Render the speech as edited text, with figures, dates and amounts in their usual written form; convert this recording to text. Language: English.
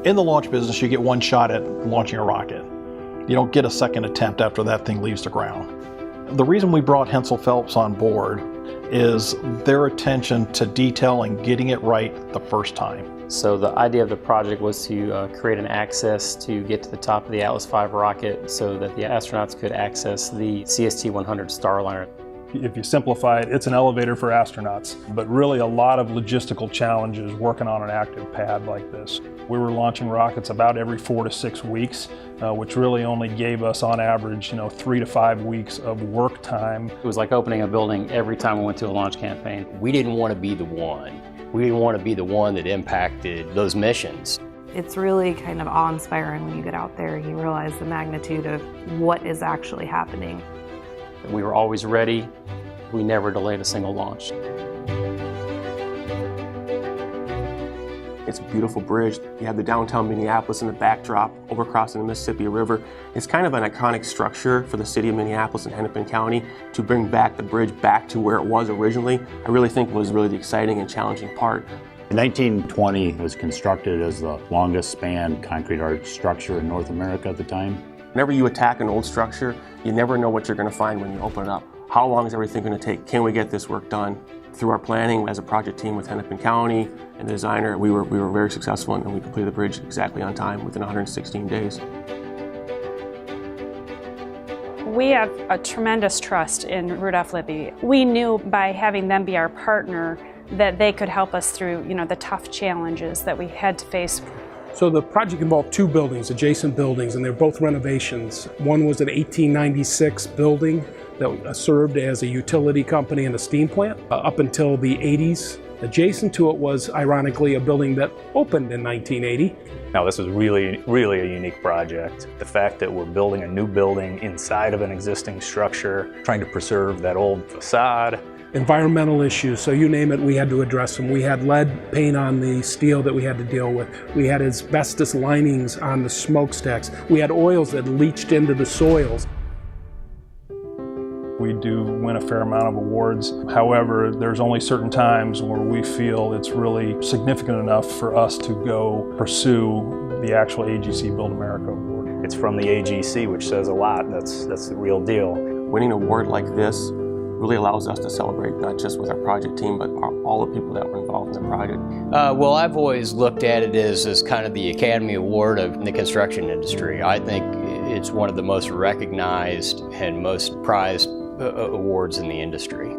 In the launch business, you get one shot at launching a rocket. You don't get a second attempt after that thing leaves the ground. The reason we brought Hensel Phelps on board is their attention to detail and getting it right the first time. So the idea of the project was to create an access to get to the top of the Atlas V rocket so that the astronauts could access the CST-100 Starliner. If you simplify it, it's an elevator for astronauts, but really a lot of logistical challenges working on an active pad like this. We were launching rockets about every 4 to 6 weeks, which really only gave us on average 3 to 5 weeks of work time. It was like opening a building every time we went to a launch campaign. We didn't want to be the one. We didn't want to be the one that impacted those missions. It's really kind of awe-inspiring when you get out there and you realize the magnitude of what is actually happening. We were always ready. We never delayed a single launch. It's a beautiful bridge. You have the downtown Minneapolis in the backdrop, overcrossing the Mississippi River. It's kind of an iconic structure for the city of Minneapolis and Hennepin County. To bring back the bridge back to where it was originally, I really think was really the exciting and challenging part. In 1920, it was constructed as the longest span concrete arch structure in North America at the time. Whenever you attack an old structure, you never know what you're going to find when you open it up. How long is everything going to take? Can we get this work done? Through our planning as a project team with Hennepin County and the designer, we were very successful and we completed the bridge exactly on time within 116 days. We have a tremendous trust in Rudolph Libby. We knew by having them be our partner that they could help us through, the tough challenges that we had to face. So the project involved 2 buildings, adjacent buildings, and they're both renovations. One was an 1896 building that served as a utility company and a steam plant up until the 80s. Adjacent to it was, ironically, a building that opened in 1980. Now, this is really a unique project. The fact that we're building a new building inside of an existing structure, trying to preserve that old facade. Environmental issues, so you name it, we had to address them. We had lead paint on the steel that we had to deal with. We had asbestos linings on the smokestacks. We had oils that leached into the soils. We do win a fair amount of awards. However, there's only certain times where we feel it's really significant enough for us to go pursue the actual AGC Build America Award. It's from the AGC, which says a lot. That's the real deal. Winning an award like this really allows us to celebrate not just with our project team, but all the people that were involved in the project. Well, I've always looked at it as kind of the Academy Award of the construction industry. I think it's one of the most recognized and most prized awards in the industry.